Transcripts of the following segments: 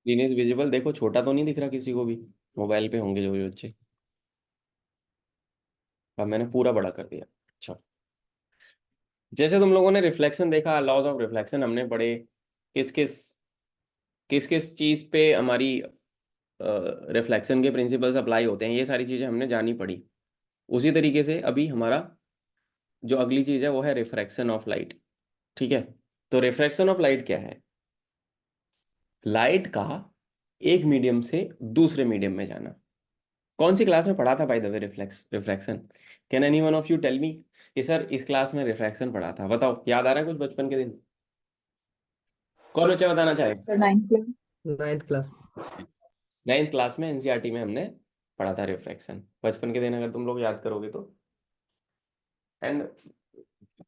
Screen is visible, देखो छोटा तो नहीं दिख रहा किसी को भी, मोबाइल पे होंगे जो भी बच्चे। अब मैंने पूरा बड़ा कर दिया। अच्छा, जैसे तुम लोगों ने रिफ्लेक्शन देखा, लॉज ऑफ रिफ्लेक्शन हमने पढ़े, किस किस किस किस चीज पे हमारी रिफ्लेक्शन के प्रिंसिपल्स अप्लाई होते हैं, ये सारी चीजें हमने जानी पड़ी। उसी तरीके से अभी हमारा जो अगली चीज है वो है रिफ्रैक्शन ऑफ लाइट। ठीक है, तो रिफ्रैक्शन ऑफ लाइट क्या है? लाइट का एक मीडियम से दूसरे मीडियम में जाना। कौन सी क्लास में पढ़ा था by the way refraction? Can any one of you tell me कि सर इस क्लास में रिफ्रैक्शन पढ़ा था? बताओ, याद आ रहा है कुछ बचपन के दिन? कौन बच्चा बताना चाहे? Sir 9th class. 9th class. 9th class में एनसीईआरटी में हमने पढ़ा था रिफ्रैक्शन, बचपन के दिन, अगर तुम लोग याद करोगे तो। एंड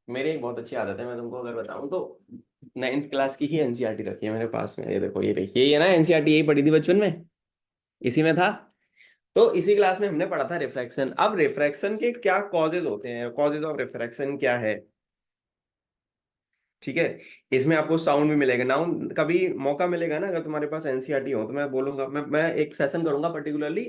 मेरी एक बहुत अच्छी आदत है, मैं तुमको अगर बताऊं तो 9th क्लास की ही एनसीईआरटी रखी है मेरे पास में। ये देखो, ये रही, यही है ना एनसीईआरटी, यही पढ़ी थी बचपन में, इसी में था। तो इसी क्लास में हमने पढ़ा था रिफ्रैक्शन। अब रिफ्रैक्शन के क्या कॉजेज होते हैं, कॉजेज ऑफ रिफ्रैक्शन क्या है? ठीक है, इसमें आपको साउंड भी मिलेगा। नाउन कभी मौका मिलेगा ना, अगर तुम्हारे पास एनसीईआरटी हो तो मैं बोलूंगा, मैं एक सेशन करूंगा पर्टिकुलरली,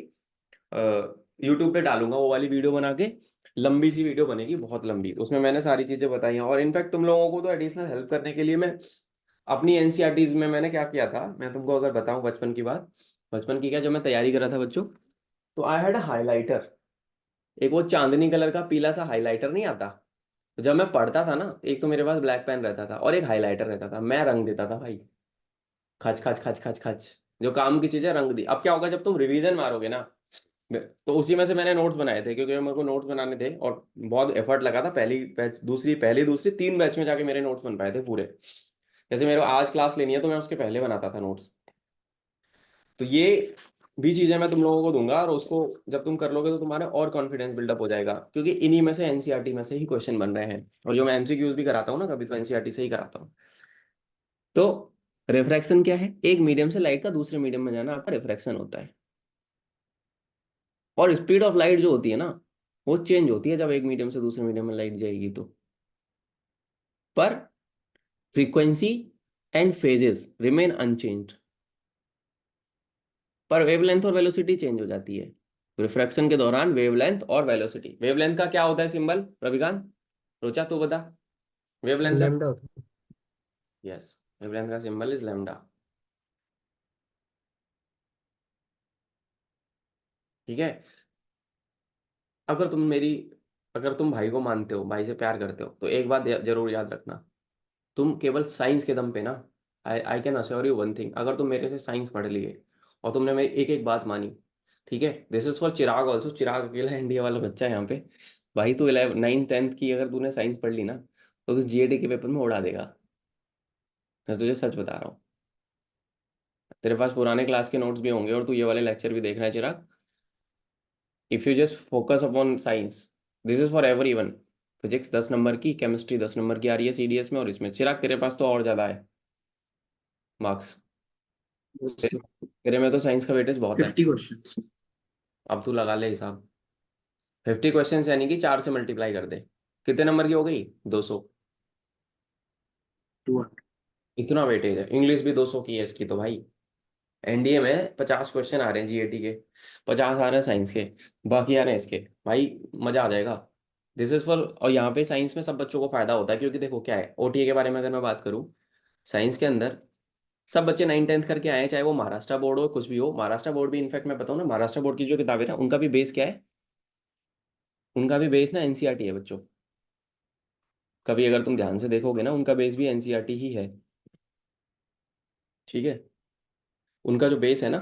यूट्यूब पे डालूंगा वो वाली वीडियो बना के। लंबी सी वीडियो बनेगी, बहुत लंबी, उसमें मैंने सारी चीजें बताई हैं। और इनफैक्ट तुम लोगों को तो एडिशनल हेल्प करने के लिए मैं अपनी एनसीईआरटीज में मैंने क्या किया था, मैं तुमको अगर बताऊं बचपन की बात, बचपन की क्या, जब मैं तैयारी कर रहा था बच्चों, तो आई हैड अ हाईलाइटर। एक वो चांदनी कलर का पीला सा हाईलाइटर नहीं आता? तो जब मैं पढ़ता था ना, एक तो मेरे पास ब्लैक पेन रहता था और एक हाईलाइटर रहता था, मैं रंग देता था भाई, खच खच खच खच खच, जो काम की चीजें रंग दी। अब क्या होगा जब तुम रिवीजन मारोगे ना, तो उसी में से मैंने नोट्स बनाए थे, क्योंकि मेरे को नोट्स बनाने थे और बहुत एफर्ट लगा था। पहली दूसरी 3 बैच में जाके मेरे नोट्स बन पाए थे पूरे। जैसे मेरे को आज क्लास लेनी है तो मैं उसके पहले बनाता था नोट्स। तो ये भी चीजें मैं तुम लोगों को दूंगा, और उसको जब तुम कर लोगे तो तुम्हारा और कॉन्फिडेंस बिल्डअप हो जाएगा, क्योंकि इन्हीं में से एनसीईआरटी में से ही क्वेश्चन बन रहे हैं। और जो मैं एमसीक्यूज भी कराता हूँ ना कभी, तो एनसीईआरटी से ही कराता हूँ। तो रिफ्रैक्शन क्या है? एक मीडियम से लाइट का दूसरे मीडियम में जाना आपका रिफ्रैक्शन होता है। और स्पीड ऑफ लाइट जो होती है ना, वो चेंज होती है जब एक मीडियम से दूसरे मीडियम में लाइट जाएगी तो। पर frequency and phases remain unchanged, पर वेवलेंथ और वेलोसिटी चेंज हो जाती है। रिफ्रैक्शन के दौरान वेवलेंथ और वेलोसिटी, वेवलेंथ का क्या होता है सिंबल, रविकांत? रोचा तू बता, वेवलेंथ का? लैम्डा होता है। यस, वेवलेंथ का सिंबल इज लैम्डा। ठीक है, अगर तुम मेरी अगर तुम भाई को मानते हो, भाई से प्यार करते हो, तो एक बात जरूर याद रखना, तुम केवल साइंस के दम पे ना, I I can assure you one thing, अगर तुम मेरे से साइंस पढ़ लिए और तुमने मेरी एक एक बात मानी, ठीक है, this is for Chirag also, Chirag अकेला इंडिया वाला बच्चा है यहाँ पे। भाई तू 11 9th 10th की अगर तूने साइंस पढ़ ली ना, तो तू जीएडी के पेपर में उड़ा देगा। मैं तुझे सच बता रहा हूँ। तेरे पास पुराने क्लास के नोट्स भी होंगे और तू ये वाले लेक्चर भी देख रहा है Chirag. If you just focus upon science, this is for every one. Physics 10 number की, केमिस्ट्री 10 नंबर की आ रही है सीडीएस में, और इसमें चिराग तेरे पास तो और ज्यादा है मार्क्स। तेरे में तो साइंस का वेटेज बहुत है। 50 क्वेश्चन। अब तू लगा ले हिसाब, 50 क्वेश्चन यानी कि 4 से मल्टीप्लाई कर दे, कितने नंबर की हो गई? 200। 200। इतना वेटेज है। इंग्लिश भी 200 की है इसकी तो भाई। एनडीए में 50 क्वेश्चन आ रहे हैं जीएटी के, 50 आ रहे हैं साइंस के, बाकी आ रहे हैं इसके। भाई मजा आ जाएगा। दिस इज फॉर, और यहाँ पे साइंस में सब बच्चों को फायदा होता है, क्योंकि देखो क्या है, ओटीए के बारे में अगर मैं बात करूँ, साइंस के अंदर सब बच्चे 9th 10th करके आए हैं, चाहे वो महाराष्ट्र बोर्ड हो कुछ भी हो। महाराष्ट्र बोर्ड भी, इनफैक्ट मैं बताऊँ ना, महाराष्ट्र बोर्ड की जो किताबें ना, उनका भी बेस क्या है? उनका भी बेस ना एनसीईआरटी है बच्चों। कभी अगर तुम ध्यान से देखोगे ना, उनका बेस भी एनसीईआरटी ही है। ठीक है, उनका जो बेस है ना,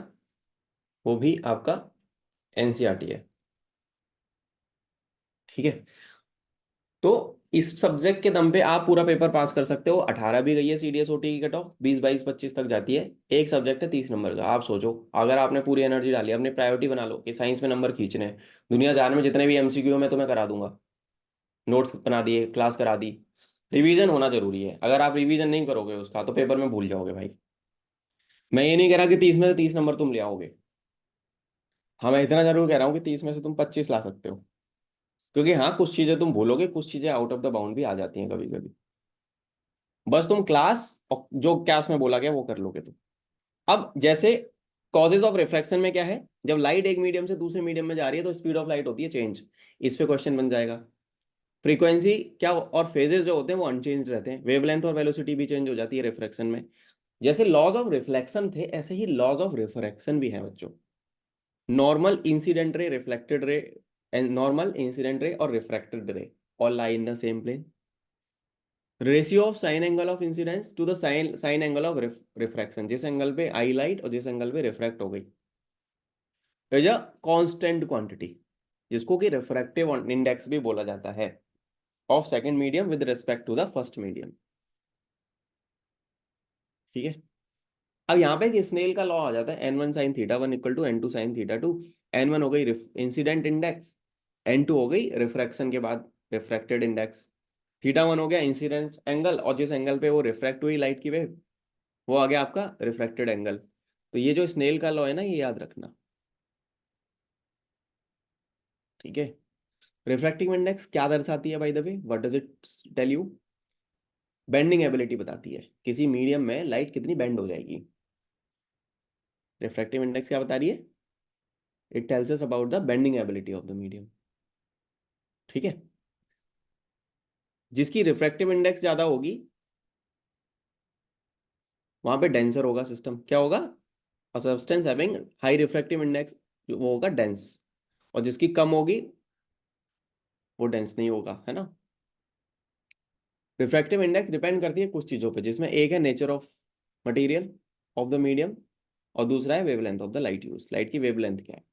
वो भी आपका एनसीईआरटी है। ठीक है, तो इस सब्जेक्ट के दम पे आप पूरा पेपर पास कर सकते हो। 18 भी गई है सीडीएस ओटी की कट ऑफ, 20 22 25 तक जाती है। एक सब्जेक्ट है 30 नंबर का। आप सोचो, अगर आपने पूरी एनर्जी डाली, अपनी प्रायोरिटी बना लो कि साइंस में नंबर खींचने हैं, दुनिया जान में जितने भी एमसीक्यू में तुम्हें करा दूंगा, नोट्स बना दिए, क्लास करा दी। रिवीजन होना जरूरी है, अगर आप रिवीजन नहीं करोगे उसका तो पेपर में भूल जाओगे भाई। मैं ये नहीं कह रहा कि 30 में से 30 नंबर तुम ले आओगे, हाँ मैं इतना जरूर कह रहा हूँ कि 30 में से तुम 25 ला सकते हो। क्योंकि हाँ, कुछ चीजें तुम भूलोगे, कुछ चीजें आउट ऑफ द बाउंड भी आ जाती हैं कभी कभी। बस तुम क्लास और जो क्लास में बोला गया वो कर लोगे तुम। अब जैसे कॉजेज ऑफ रिफ्रैक्शन में क्या है, जब लाइट एक मीडियम से दूसरे मीडियम में जा रही है तो स्पीड ऑफ लाइट होती है चेंज, इस पे क्वेश्चन बन जाएगा। फ्रीक्वेंसी क्या और फेजेस जो होते हैं वो अनचेंज रहते हैं, वेवलेंथ और वेलोसिटी भी चेंज हो जाती है रिफ्रैक्शन में। जैसे लॉज ऑफ रिफ्लेक्शन थे ऐसे ही लॉज ऑफ रिफ्रैक्शन भी है बच्चों। Normal incident ray, reflected ray, normal incident ray और refracted ray all lie in the same plane. Ratio of sine angle of incidence to the sine angle of refraction, जिस angle पे आई light और जिस angle पे refract हो गई is a constant quantity, जिसको कि रिफ्रैक्टिव इंडेक्स भी बोला जाता है, of second medium with respect to the first medium. ठीक है। अब यहाँ पे एक स्नेल का लॉ आ जाता है, n1 sin theta one equal to n2 sin theta two. n1 हो गई इंसिडेंट इंडेक्स, n2 हो गई रिफ्रैक्शन के बाद रिफ्रैक्टेड इंडेक्स, थीटा वन हो गया इंसिडेंट एंगल और जिस एंगल पे वो रिफ्रैक्ट हुई लाइट की वेव वो आ गया आपका रिफ्रैक्टेड एंगल। तो ये जो स्नेल का लॉ है ना ये याद रखना। ठीक है। रिफ्रैक्टिव इंडेक्स क्या दर्शाती है by the way, what does it tell you? Bending ability बताती है, किसी मीडियम में लाइट कितनी बेंड हो जाएगी। रिफ्रैक्टिव इंडेक्स क्या बता रही है? It tells us about the bending ability of the medium. ठीक है। जिसकी रिफ्रैक्टिव इंडेक्स ज्यादा होगी वहां पे डेंसर होगा सिस्टम, क्या होगा? A substance having high refractive index वो होगा डेंस, और जिसकी कम होगी वो डेंस नहीं होगा, है ना। रिफ्रैक्टिव इंडेक्स डिपेंड करती है कुछ चीजों पे, जिसमें एक है nature of material of the medium और दूसरा है wavelength of the light use, light की वेवलेंथ क्या है।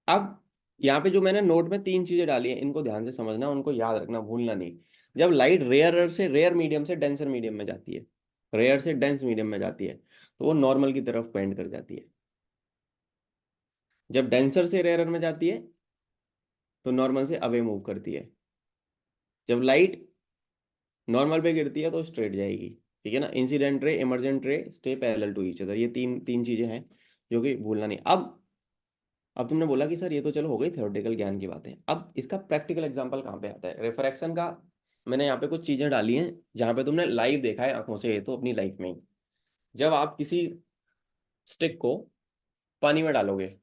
अब यहाँ पे जो मैंने नोट में तीन चीजें डाली हैं इनको ध्यान से समझना, उनको याद रखना, भूलना नहीं। जब लाइट रेयर मीडियम से डेंसर मीडियम में जाती है, रेयर से डेंस मीडियम में जाती है तो वो नॉर्मल की तरफ बेंड कर जाती है। जब डेंसर से रेयर में जाती है तो नॉर्मल से अवे मूव करती है। जब लाइट नॉर्मल पे गिरती है तो स्ट्रेट जाएगी। ठीक है ना। Incident ray, emergent ray stay parallel to each other, ये तीन तीन चीजें हैं जो कि भूलना नहीं। अब तुमने बोला कि सर ये तो चलो हो गई थ्योरेटिकल ज्ञान की बातें, अब इसका प्रैक्टिकल एग्जांपल कहाँ पे आता है रिफ्रैक्शन का? मैंने यहाँ पे कुछ चीजें डाली हैं जहाँ पे तुमने लाइव देखा है आंखों से, ये तो अपनी लाइफ में ही। जब आप किसी स्टिक को पानी में डालोगे,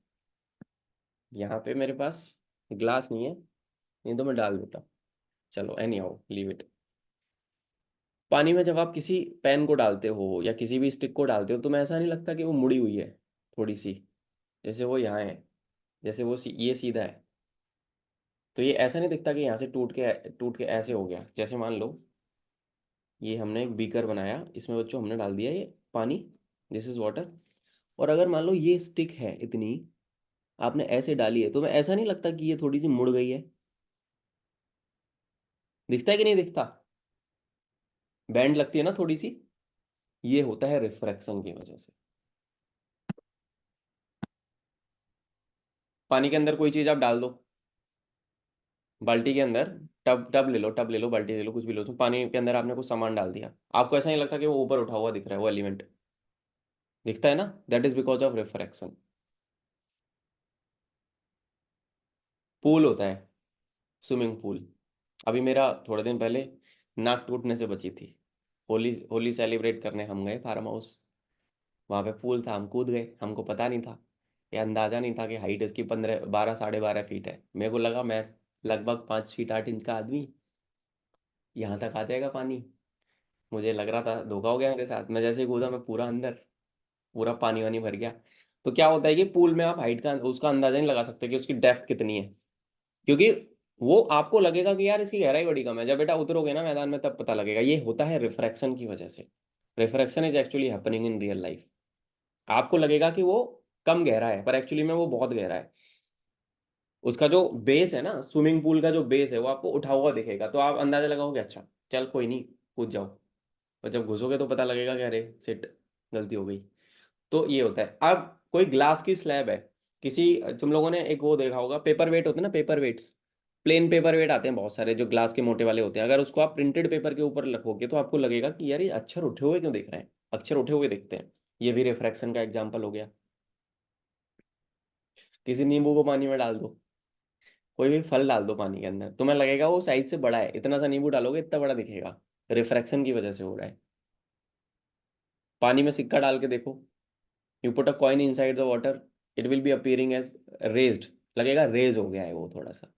यहाँ पे मेरे पास ग्लास नहीं है, नहीं तो मैं डाल देता, चलो एनी हाउ लीव इट। पानी में जब आप किसी पेन को डालते हो या किसी भी स्टिक को डालते हो तो मैं ऐसा नहीं लगता कि वो मुड़ी हुई है थोड़ी सी, जैसे वो यहाँ है, जैसे वो ये सीधा है। तो ये ऐसा नहीं दिखता कि यहाँ से टूट के ऐसे हो गया। जैसे मान लो ये हमने एक बीकर बनाया, इसमें बच्चों हमने डाल दिया ये पानी, दिस इज वाटर, और अगर मान लो ये स्टिक है इतनी, आपने ऐसे डाली है तो मैं ऐसा नहीं लगता कि ये थोड़ी सी मुड़ गई है? दिखता है कि नहीं दिखता? बैंड लगती है ना थोड़ी सी, ये होता है रिफ्रैक्शन की वजह से। पानी के अंदर कोई चीज आप डाल दो, बाल्टी के अंदर, टब ले लो, बाल्टी ले लो, कुछ भी लो, तो पानी के अंदर आपने कुछ सामान डाल दिया, आपको ऐसा नहीं लगता कि वो ऊपर उठा हुआ दिख रहा है, वो एलिमेंट दिखता है ना, that is because of refraction. Pool होता है, स्विमिंग पूल। अभी मेरा थोड़े दिन पहले नाक टूटने से बची थी, होली होली सेलिब्रेट करने हम गए फार्म हाउस, वहाँ पे पूल था, हम कूद गए, हमको पता नहीं था, ये अंदाजा नहीं था कि हाइट इसकी 15 12 साढ़े 12 फीट है। मेरे को लगा मैं लगभग 5 फीट 8 इंच का आदमी, यहाँ तक आ जाएगा पानी। मुझे लग रहा था धोखा हो गया मेरे साथ, मैं जैसे ही कूदा मैं पूरा अंदर, पूरा पानी वानी भर गया। तो क्या होता है कि पूल में आप हाइट का उसका अंदाजा नहीं लगा सकते कि उसकी डेप्थ कितनी है, क्योंकि वो आपको लगेगा कि यार इसकी गहराई बड़ी कम है, जब बेटा उतरोगे ना मैदान में तब पता लगेगा। ये होता है रिफ्रैक्शन की वजह से। Refraction is actually happening in real life. आपको लगेगा कि वो कम गहरा है पर एक्चुअली में वो बहुत गहरा है। उसका जो बेस है ना, स्विमिंग पूल का जो बेस है वो आपको उठा हुआ दिखेगा, तो आप अंदाजा लगाओगे अच्छा चल कोई नहीं कूद जाओ, और जब घुसोगे तो पता लगेगा कि अरे सिट, गलती हो गई। तो ये होता है। अब कोई ग्लास की स्लैब है, किसी, तुम लोगों ने एक वो देखा होगा पेपर वेट होते हैं ना, paper weights, plain paper weight आते हैं बहुत सारे जो ग्लास के मोटे वाले होते हैं, अगर उसको आप प्रिंटेड पेपर के ऊपर रखोगे तो आपको लगेगा कि यार ये अक्षर उठे हुए क्यों दिख रहे हैं, अक्षर उठे हुए दिखते हैं। ये भी रिफ्रैक्शन का एग्जाम्पल हो गया। किसी नींबू को पानी में डाल दो, कोई भी फल डाल दो पानी के अंदर, तुम्हें लगेगा वो साइज से बड़ा है, इतना सा नींबू डालोगे इतना बड़ा दिखेगा, रिफ्रैक्शन की वजह से हो रहा है। पानी में सिक्का डाल के देखो, you put a coin inside the water, it will be appearing as raised, लगेगा रेज हो गया है वो थोड़ा सा।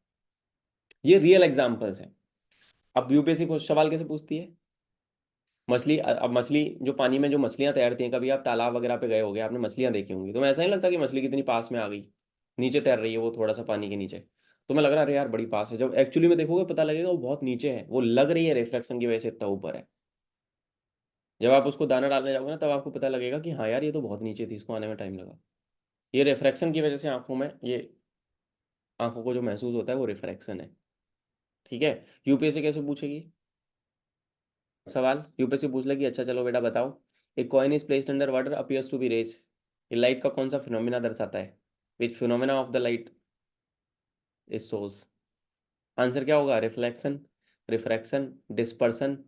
ये रियल एग्जांपल्स हैं। अब यूपीएससी को सवाल कैसे पूछती है, मछली, अब मछली जो पानी में जो मछलियां तैरती हैं, कभी आप तालाब वगैरह पे गए होंगे, आपने मछलियां देखी होंगी, तो ऐसा नहीं लगता कि मछली कितनी पास में आ गई, नीचे तैर रही है वो थोड़ा सा पानी के नीचे, तो मैं लग रहा है अरे यार बड़ी पास है, जब एक्चुअली में देखोगे पता लगेगा वो बहुत नीचे है, वो लग रही है रिफ्लेक्शन की वजह से इतना ऊपर है। जब आप उसको दाना डालने जाओगे ना, तब आपको पता लगेगा कि हाँ यार ये तो बहुत नीचे थी, इसको आने में टाइम लगा। ये रिफ्रैक्शन की वजह से आंखों में ये, आंखों को जो महसूस होता है वो रिफ्रैक्शन है। ठीक है। यूपीएससी कैसे पूछेगी सवाल, यूपीएससी पूछ लेगी अच्छा चलो बेटा बताओ, एक coin is placed under water appears to be raised, ये लाइट का कौन सा फिनोमिना दर्शाता है, which phenomena of the light is source. Answer क्या होगा, रिफ्लेक्शन, रिफ्रैक्शन, डिस्पर्सन,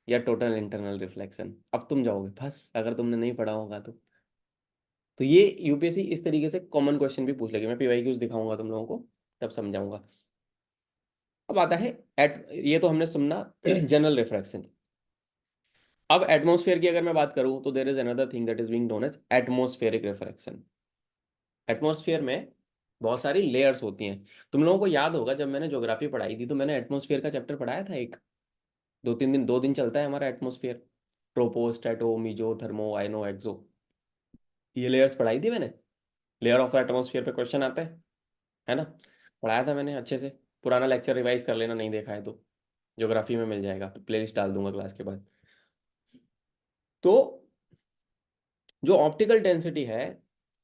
या टोटल इंटरनल रिफ्लेक्शन। अब तुम जाओगे फंस अगर तुमने नहीं पढ़ा होगा तो ये यूपीएससी इस तरीके से कॉमन क्वेश्चन भी पूछ लेगी, मैं पीवाईक्यूज दिखाऊंगा तुम लोगों को तब समझाऊंगा। अब आता है एट, ये तो हमने सुनना जनरल रिफ्रैक्शन। अब एटमॉस्फेयर की अगर मैं बात करूं तो there is another thing that is being known as atmospheric refraction. Atmosphere में बहुत सारी लेयर्स होती हैं। तुम लोगों को याद होगा जब मैंने ज्योग्राफी पढ़ाई थी तो मैंने एटमॉस्फेयर का चैप्टर पढ़ाया था एक, 2-3 दिन, 2 दिन चलता है हमारा atmosphere, tropo, strato, meso, thermo, iono, exo, ये लेयर्स पढ़ाई थी मैंने। लेयर ऑफ एटमॉस्फेयर पे क्वेश्चन आता है ना, पढ़ाया था मैंने अच्छे से। पुराना लेक्चर रिवाइज कर लेना, नहीं देखा है तो ज्योग्राफी में मिल जाएगा, प्लेलिस्ट डाल दूंगा क्लास के बाद। तो जो ऑप्टिकल डेंसिटी है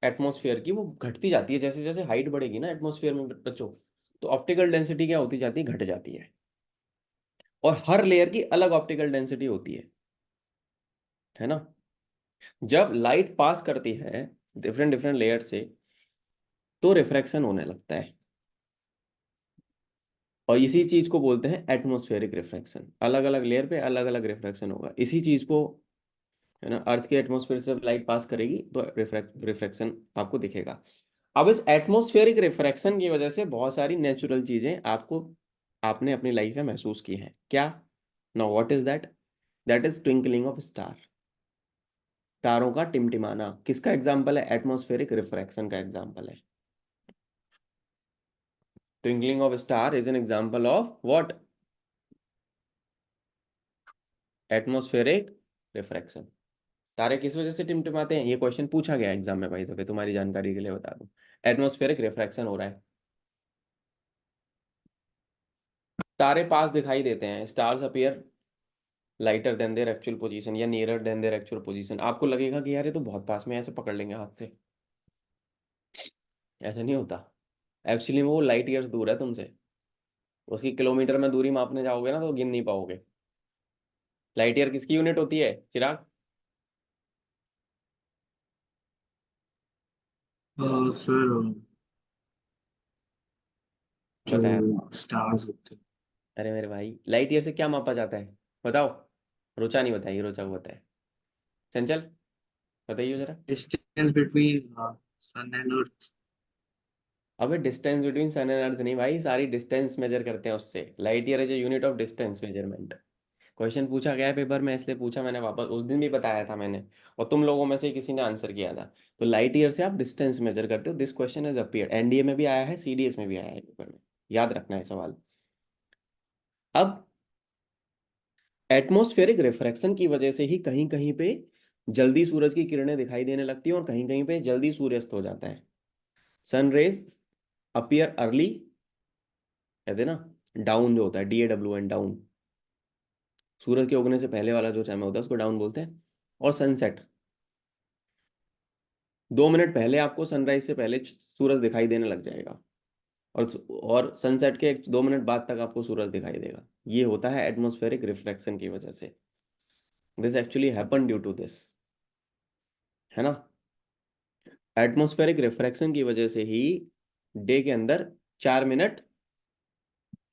एटमॉस्फेयर की वो घटती जाती है, जैसे जैसे हाइट बढ़ेगी ना एटमॉस्फेयर में बच्चों, तो ऑप्टिकल डेंसिटी क्या होती जाती है, घट जाती है। और हर लेयर की अलग ऑप्टिकल डेंसिटी होती है ना। जब लाइट पास करती है डिफरेंट डिफरेंट लेयर से तो रिफ्रैक्शन होने लगता है, और इसी चीज को बोलते हैं एटमॉस्फेरिक रिफ्रैक्शन। अलग अलग लेयर पे अलग अलग रिफ्रैक्शन होगा, इसी चीज को, है ना, अर्थ के एटमॉस्फेयर से लाइट पास करेगी तो रिफ्रैक्शन आपको दिखेगा। अब इस एटमॉस्फेरिक रिफ्रैक्शन की वजह से बहुत सारी नेचुरल चीजें आपको, आपने अपनी लाइफ में महसूस की हैं क्या। Now what is that, that is twinkling of star, तारों का टिमटिमाना किसका एग्जाम्पल है, एटमॉस्फेरिक रिफ्रैक्शन का एग्जाम्पल है। Twinkling of star is an example of what, atmospheric refraction. तारे किस वजह से टिमटिमाते हैं, ये क्वेश्चन पूछा गया एग्जाम में भाई, तो तुम्हारी जानकारी के लिए बता दूं, एटमॉस्फेरिक रिफ्रैक्शन हो रहा है, तारे पास दिखाई देते हैं, stars appear lighter than their actual position या nearer than their actual position. आपको लगेगा कि यार ये तो बहुत पास में है, ऐसे पकड़ लेंगे हाथ से, ऐसा नहीं होता। एक्चुअली वो लाइट ईयर्स दूर है तुमसे, उसकी किलोमीटर में दूरी मापने जाओगे ना तो गिन नहीं पाओगे। लाइट ईयर किसकी यूनिट होती है चिराग, सर, जो बताया। स्टार्स होते हैं। अरे मेरे भाई लाइट ईयर से क्या मापा जाता है बताओ, रोचा नहीं बताइए, रोचा को बताए, चंचल बताइए जरा। Distance between sun and earth. अबे distance between sun and earth नहीं भाई, सारी डिस्टेंस मेजर करते हैं उससे, light year is a unit of distance measurement. Question पूछा गया है पेपर में इसलिए पूछा मैंने, वापस उस दिन भी बताया था मैंने, और तुम लोगों में से किसी ने आंसर किया था। तो लाइट ईयर से आप डिस्टेंस मेजर करते हो, this question is appeared, NDA में भी आया है, सीडीएस में भी आया है पेपर में, याद रखना है सवाल। अब एटमॉस्फेरिक रिफ्रैक्शन की वजह से ही कहीं कहीं पे जल्दी सूरज की किरणें दिखाई देने लगती हैं और कहीं कहीं पे जल्दी सूर्यास्त हो जाता है। सन रेज अपीयर अर्ली, कहते हैं ना, डाउन जो होता है DAWN डाउन, सूरज के उगने से पहले वाला जो समय होता है उसको डाउन बोलते हैं। और सनसेट, 2 मिनट पहले आपको सनराइज से पहले सूरज दिखाई देने लग जाएगा, और सनसेट के 2 मिनट बाद तक आपको सूरज दिखाई देगा। ये होता है एटमॉस्फेरिक रिफ्लेक्शन की वजह से, this actually happen due to this, है ना। एटमॉस्फेरिक रिफ्रैक्शन की वजह से ही डे के अंदर 4 मिनट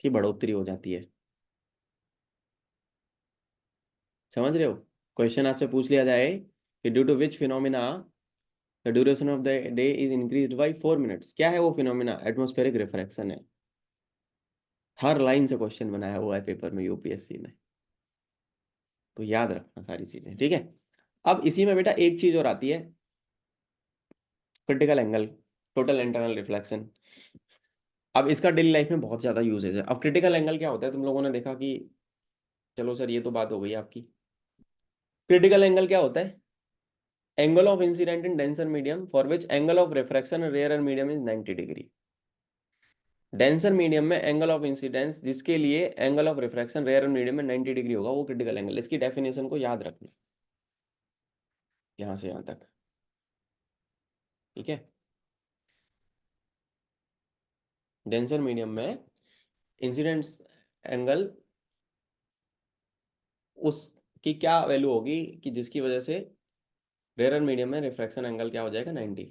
की बढ़ोतरी हो जाती है, समझ रहे हो। क्वेश्चन आपसे पूछ लिया जाए कि due to which phenomena the duration of the day is increased by 4 minutes, क्या है वो फिनोमिना, एटमॉस्फेरिक रिफ्रैक्शन है। हर लाइन से क्वेश्चन बनाया हुआ है पेपर में यूपीएससी ने, तो याद रखना सारी चीजें, ठीक है। अब इसी में बेटा एक चीज और आती है, critical angle, total internal reflection. अब इसका डेली लाइफ में बहुत ज्यादा यूजेज है। अब क्रिटिकल एंगल क्या होता है, तुम लोगों ने देखा कि, चलो सर ये तो बात हो गई आपकी। क्रिटिकल एंगल क्या होता है? Angle of incident in denser medium for which angle of refraction in rare medium is 90 degree. Denser medium में एंगल ऑफ इंसिडेंस जिसके लिए angle of refraction rare medium में 90 डिग्री होगा, वो क्रिटिकल एंगल। इसकी डेफिनेशन को याद रखना, यहां से यहां तक, ठीक है। डेंसर मीडियम में इंसिडेंस एंगल, उसकी क्या वैल्यू होगी कि जिसकी वजह से रेयर मीडियम में रिफ्रैक्शन एंगल क्या हो जाएगा, 90।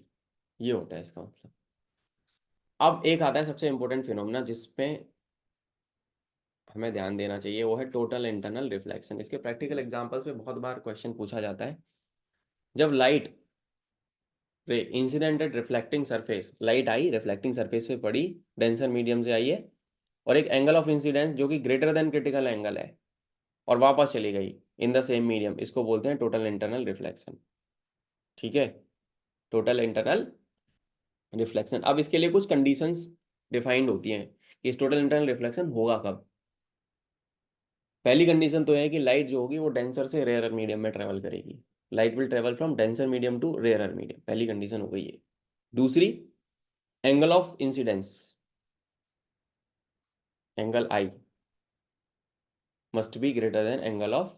ये होता है इसका मतलब। अब एक आता है सबसे इंपॉर्टेंट फिनोमेना जिसमें हमें ध्यान देना चाहिए, वो है टोटल इंटरनल रिफ्लेक्शन। इसके प्रैक्टिकल एग्जांपल्स में बहुत बार क्वेश्चन पूछा जाता है। जब light ray incidented reflecting surface, light आई रिफ्लेक्टिंग सरफेस पे पड़ी, डेंसर मीडियम से आई है, और एक एंगल ऑफ इंसिडेंस जो कि ग्रेटर देन क्रिटिकल एंगल है, और वापस चली गई इन द सेम मीडियम, इसको बोलते हैं टोटल इंटरनल रिफ्लेक्शन। ठीक है, टोटल इंटरनल रिफ्लेक्शन। अब इसके लिए कुछ कंडीशंस डिफाइंड होती हैं कि इस टोटल इंटरनल रिफ्लेक्शन होगा कब। पहली कंडीशन तो है कि लाइट जो होगी वो डेंसर से रेयर मीडियम में ट्रेवल करेगी। Light will travel from denser medium to rare medium, पहली कंडीशन हो गई है। दूसरी, angle of incidence, angle I must be greater than angle of,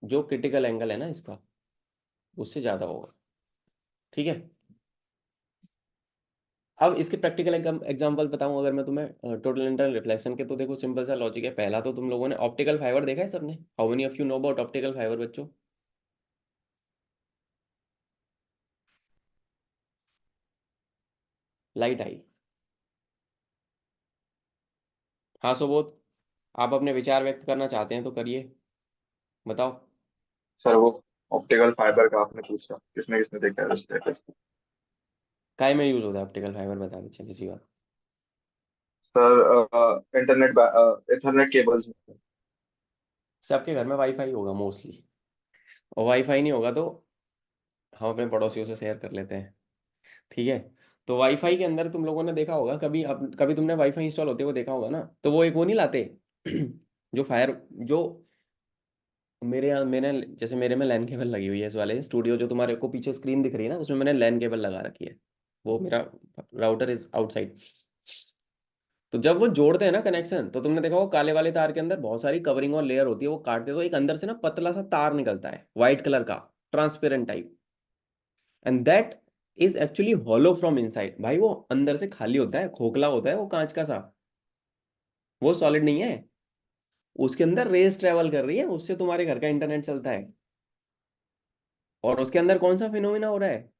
जो क्रिटिकल एंगल है ना इसका, उससे ज्यादा होगा। ठीक है। अब इसके प्रैक्टिकल एग्जांपल बताऊं अगर मैं तुम्हें टोटल इंटरनल रिफ्लेक्शन के, तो देखो सिंपल सा लॉजिक है। पहला तो तुम लोगों ने ऑप्टिकल फाइबर देखा है सबने। How many of you know about optical fibre बच्चों? लाइट आई, हाँ सुबोध, आप अपने विचार व्यक्त करना चाहते हैं तो करिए, बताओ। सर वो ऑप्टिकल फाइबर का आपने पूछा किसने किसने देखा है स्टेटस। काय में यूज होता है ऑप्टिकल फाइबर, बता दीजिए किसी बात। सर इंटरनेट इथरनेट केबल्स में। सबके घर में वाईफाई होगा मोस्टली, और वाईफाई नहीं होगा तो हम अपने पड़ोसियों से शेयर कर लेते हैं। ठीक है। तो वाईफाई के अंदर तुम लोगों ने देखा होगा कभी, अब कभी तुमने वाईफाई इंस्टॉल होते हुए देखा होगा ना, तो वो एक वो नहीं लाते जो फायर, जो मेरे यहाँ, मैंने जैसे मेरे में लैन केबल लगी हुई है इस वाले स्टूडियो, जो तुम्हारे को पीछे स्क्रीन दिख रही है ना, उसमें मैंने लैन केबल लगा रखी है। वो मेरा राउटर इज आउटसाइड। तो जब वो जोड़ते हैं ना कनेक्शन, तो तुमने देखा वो काले वाले तार के अंदर बहुत सारी कवरिंग और लेयर होती है, वो काटते तो एक अंदर से ना पतला सा तार निकलता है व्हाइट कलर का, transparent type, and that is actually hollow from inside. भाई वो अंदर से खाली होता है, खोखला होता है वो, कांच का सा, वो सॉलिड नहीं है। उसके अंदर रेस ट्रेवल कर रही है, उससे तुम्हारे घर का इंटरनेट चलता है। और उसके अंदर कौन सा फिनोमिना हो रहा है?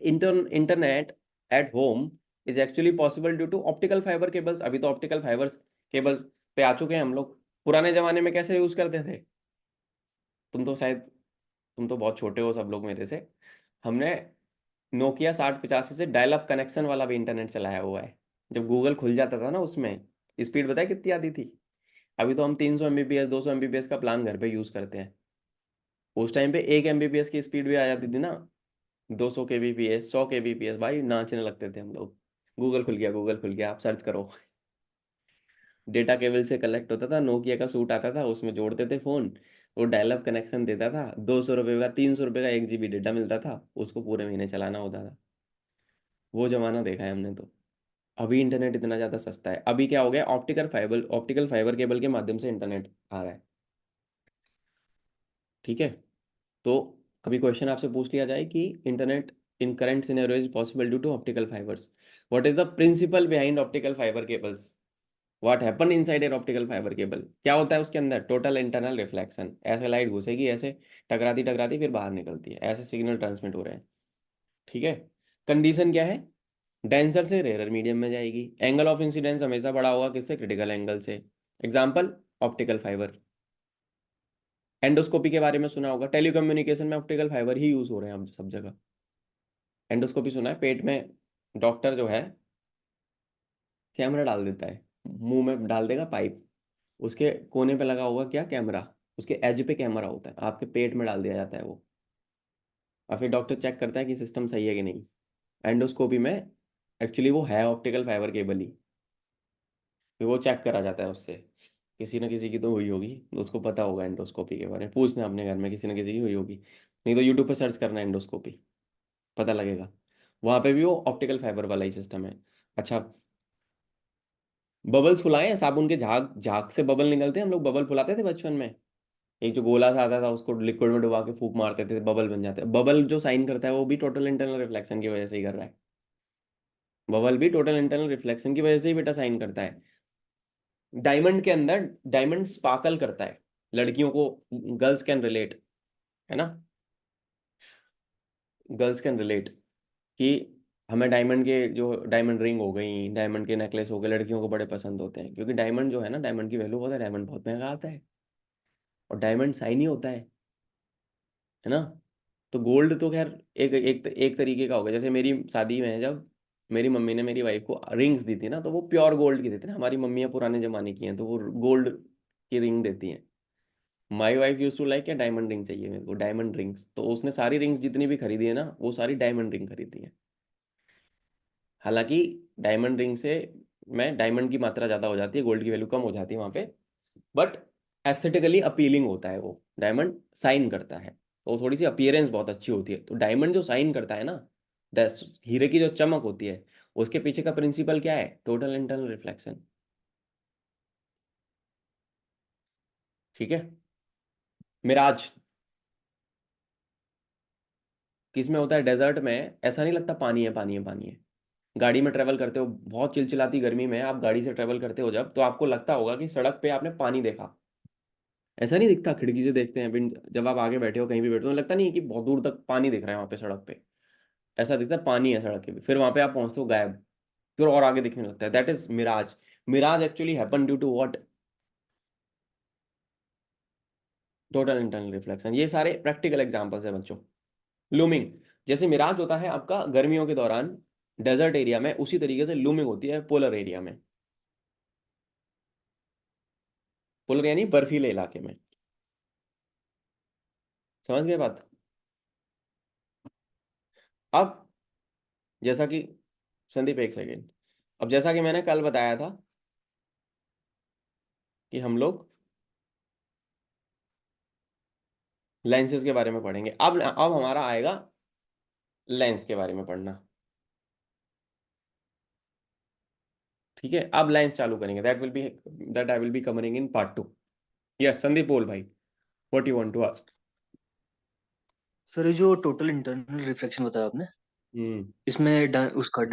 Internet at home is actually possible due to optical fibre cables. अभी तो ऑप्टिकल फाइबर केबल पे आ चुके हैं हम लोग। पुराने जमाने में कैसे यूज करते थे? तुम तो शायद, तुम तो बहुत छोटे हो सब लोग मेरे से। हमने नोकिया 6085 से डायल अप कनेक्शन वाला भी इंटरनेट चलाया हुआ है। जब गूगल खुल जाता था ना, उसमें स्पीड बताए कितनी आती थी? अभी तो हम 300 Mbps 200 Mbps का प्लान घर पे यूज करते हैं। उस टाइम पे 1 Mbps की स्पीड भी आ जाती थी ना, 200 kbps 100 kbps, भाई नाचने लगते थे हम लोग। गूगल खुल गया, गूगल खुल गया, आप सर्च करो। डेटा केबल से कलेक्ट होता था, नोकिया का सूट आता था, उसमें जोड़ते थे फोन। वो डायल अप कनेक्शन देता था, 200 रुपये का, 300 रुपये का 1 GB डेटा मिलता था, उसको पूरे महीने चलाना होता था। वो जमाना देखा है हमने तो। अभी इंटरनेट इतना ज़्यादा सस्ता है। अभी क्या हो गया, ऑप्टिकल फाइबर केबल के माध्यम से इंटरनेट आ रहा है। ठीक है। तो कभी क्वेश्चन आपसे पूछ लिया जाए कि internet in current scenario is possible due to optical fibres, what is the principle behind optical fibre cables, what happen inside an optical fibre cable, क्या होता है उसके अंदर? Total internal reflection. ऐसे लाइट घुसेगी, ऐसे टकराती टकराती फिर बाहर निकलती है, ऐसे सिग्नल ट्रांसमिट हो रहे हैं। ठीक है। कंडीशन क्या है? डेंसर से रेयर मीडियम में जाएगी, एंगल ऑफ इंसिडेंस हमेशा बड़ा होगा, किससे? क्रिटिकल एंगल से। Example, optical fibre. एंडोस्कोपी के बारे में सुना होगा, टेलीकम्युनिकेशन में ऑप्टिकल फाइबर ही यूज हो रहे हैं अब सब जगह। एंडोस्कोपी सुना है? पेट में डॉक्टर जो है कैमरा डाल देता है, मुंह में डाल देगा पाइप, उसके कोने पे लगा होगा क्या? कैमरा। उसके एज पे कैमरा होता है, आपके पेट में डाल दिया जाता है वो, और फिर डॉक्टर चेक करता है कि सिस्टम सही है कि नहीं। एंडोस्कोपी में एक्चुअली वो है ऑप्टिकल फाइबर केबल ही, फिर वो चेक करा जाता है उससे। किसी न किसी की तो हुई होगी, तो उसको पता होगा एंडोस्कोपी के बारे में, पूछना अपने घर में किसी न किसी की हुई होगी, नहीं तो यूट्यूब पे सर्च करना एंडोस्कोपी, पता लगेगा। वहाँ पे भी वो ऑप्टिकल फाइबर वाला ही सिस्टम है। अच्छा, बबल्स फुलाए हैं, साबुन के झाग झाग से बबल निकलते हैं, हम लोग बबल फुलाते थे बचपन में। एक जो गोला सा आता था, उसको लिक्विड में डुबा के फूंक मारते थे, बबल बन जाते हैं। बबल जो साइन करता है वो भी टोटल इंटरनल रिफ्लेक्शन की वजह से ही कर रहा है। बबल भी टोटल इंटरनल रिफ्लेक्शन की वजह से ही बेटा साइन करता है। डायमंड के अंदर डायमंड स्पार्कल करता है, लड़कियों को, गर्ल्स कैन रिलेट, है ना, गर्ल्स कैन रिलेट कि हमें डायमंड के जो डायमंड रिंग हो गई, डायमंड के नेकलेस हो गए, लड़कियों को बड़े पसंद होते हैं, क्योंकि डायमंड जो है ना, डायमंड की वैल्यू बहुत है, डायमंड बहुत महंगा आता है, और डायमंड शाइनी ही होता है ना। तो गोल्ड तो खैर एक एक एक तरीके का होगा। जैसे मेरी शादी में जब मेरी मम्मी ने मेरी वाइफ को रिंग्स दी थी ना, तो वो प्योर गोल्ड की देती ना, हमारी मम्मियाँ पुराने जमाने की हैं, तो वो गोल्ड की रिंग देती हैं। My wife use to like, क्या डायमंड रिंग चाहिए मेरे को, डायमंड रिंग्स, तो उसने सारी रिंग्स जितनी भी खरीदी है ना, वो सारी डायमंड रिंग खरीदी है। हालांकि डायमंड रिंग से में डायमंड की मात्रा ज़्यादा हो जाती है, गोल्ड की वैल्यू कम हो जाती है वहाँ पे, बट एस्थेटिकली अपीलिंग होता है वो, डायमंड साइन करता है, तो थोड़ी सी अपीयरेंस बहुत अच्छी होती है। तो डायमंड जो साइन करता है ना, हीरे की जो चमक होती है, उसके पीछे का प्रिंसिपल क्या है, टोटल इंटरनल रिफ्लेक्शन। ठीक है। मिराज किस में होता है, डेजर्ट में, ऐसा नहीं लगता पानी है पानी है पानी है। गाड़ी में ट्रेवल करते हो, बहुत चिलचिलाती गर्मी में आप गाड़ी से ट्रेवल करते हो जब, तो आपको लगता होगा कि सड़क पे आपने पानी देखा। ऐसा नहीं दिखता, खिड़की से देखते हैं जब आप आगे बैठे हो कहीं भी बैठे हो, तो लगता नहीं है कि बहुत दूर तक पानी दिख रहा है वहाँ पे सड़क पे। ऐसा दिखता है पानी है सड़क के भी, फिर वहाँ पे आप पहुँचते हो गायब, फिर और आगे दिखने लगता है, that is mirage. Mirage actually happen due to what, total internal reflection. ये सारे प्रैक्टिकल एग्जांपल्स है बच्चों। लूमिंग, जैसे मिराज होता है आपका गर्मियों के दौरान डेजर्ट एरिया में, उसी तरीके से लूमिंग होती है पोलर एरिया में। पोलर यानी बर्फीले इलाके में। समझ गए बात। अब जैसा कि, संदीप एक सेकेंड, अब जैसा कि मैंने कल बताया था कि हम लोग लेंसेज के बारे में पढ़ेंगे, अब हमारा आएगा लेंस के बारे में पढ़ना। ठीक है, अब लेंस चालू करेंगे, that I will be covering in part 2। Yes Sandeep, बोल भाई, what you want to ask. Sir ये जो टोटल इंटरनल रिफ्लेक्शन बताया आपने, हम्म इसमें उसका